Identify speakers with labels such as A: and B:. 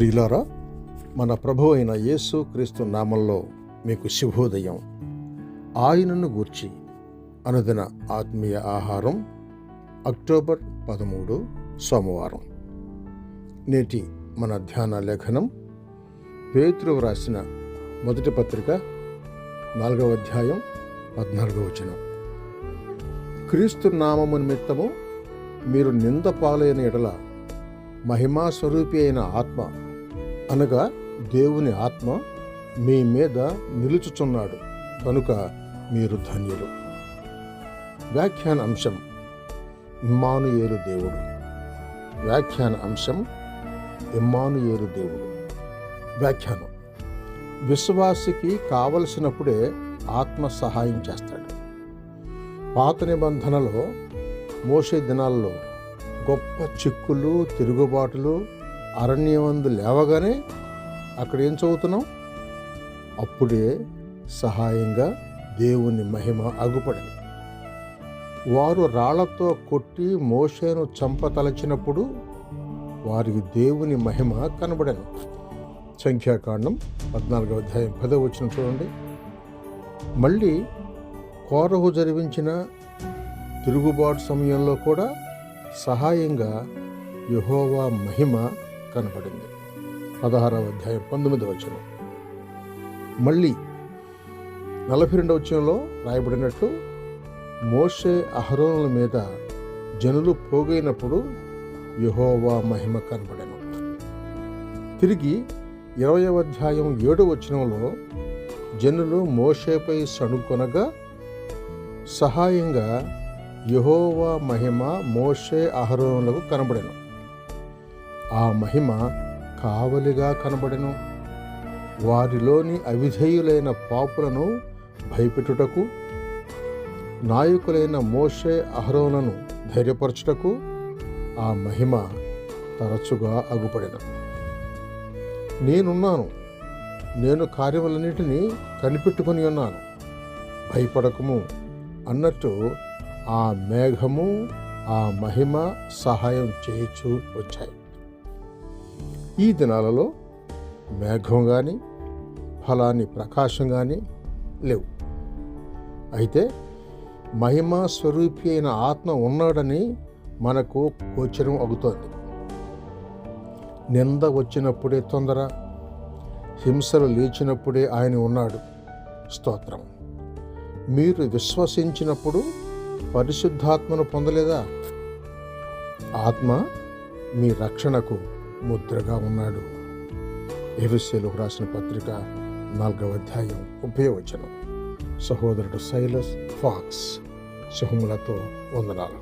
A: ప్రియులారా, మన ప్రభువు అయిన యేసు క్రీస్తు నామంలో మీకు శుభోదయం. ఆయనను గూర్చి అనుదిన ఆత్మీయ ఆహారం, అక్టోబర్ 13 సోమవారం. నేటి మన ధ్యాన లేఖనం పేతురు వ్రాసిన మొదటి పత్రిక 4వ అధ్యాయం 14వ వచనం. క్రీస్తు నామము నిమిత్తము మీరు నింద పాలైన ఎడల మహిమా స్వరూపి అయిన ఆత్మ అనగా దేవుని ఆత్మ మీ మీద నిలుచుచున్నాడు కనుక మీరు ధన్యులు. వ్యాఖ్యాన అంశం ఇమ్మానుయేలు దేవుడు. వ్యాఖ్యాన అంశం ఇమ్మానుయేలు దేవుడు. వ్యాఖ్యానం: విశ్వాసికి కావలసినప్పుడే ఆత్మ సహాయం చేస్తాడు. పాత నిబంధనలో మోషే దినాల్లో గొప్ప చిక్కులు, తిరుగుబాటులు, అరణ్యమందు లేవగానే అక్కడ ఏం చదువుతున్నాం? అప్పుడే సహాయంగా దేవుని మహిమ అగుపడింది. వారు రాళ్లతో కొట్టి మోషేను చంపతలచినప్పుడు వారికి దేవుని మహిమ కనబడను. సంఖ్యాకాండం 14వ అధ్యాయం 10వ వచనం చూడండి. మళ్ళీ కోరహు జరిగించిన తిరుగుబాటు సమయంలో కూడా సహాయంగా యెహోవా మహిమ కనబడింది. 16వ అధ్యాయం 19వ వచనం. మళ్ళీ 42వ వచనంలో రాయబడినట్లు మోషే అహరోనుల మీద జనులు పోగైనప్పుడు యెహోవా మహిమ కనబడెను. తిరిగి 20వ అధ్యాయం 7వ వచనంలో జనులు మోషేపై సణుకొనగా సహాయంగా యెహోవా మహిమ మోషే అహరోనులకు కనబడెను. ఆ మహిమ కావలిగా కనబడెను. వారిలోని అవిధేయులైన పాపులను భయపెట్టుటకు, నాయకులైన మోషే అహరోనులను ధైర్యపరచుటకు ఆ మహిమ తరచుగా అగుపడెను. నేనున్నాను, నేను కార్యములన్నిటినీ కనిపెట్టుకుని ఉన్నాను, భయపడకము అన్నట్టు ఆ మేఘము, ఆ మహిమ సహాయం చేయొచ్చు వచ్చాయి. ఈ దినాలలో మేఘం కానీ ఫలాని ప్రకాశం కానీ లేవు. అయితే మహిమా స్వరూపి అయిన ఆత్మ ఉన్నాడని మనకు గోచరం అవుతోంది. నింద వచ్చినప్పుడే తొందర, హింసలు లేచినప్పుడే ఆయన ఉన్నాడు. స్తోత్రం. మీరు విశ్వసించినప్పుడు పరిశుద్ధాత్మను పొందలేదా? ఆత్మ మీ రక్షణకు ముద్రగా ఉన్నాడు. ఎఫెసీయులకు రాసిన పత్రిక 4వ అధ్యాయం 30వ వచనం. సహోదరుడు సైలస్ ఫాక్స్. శుభములతో వందనాలు.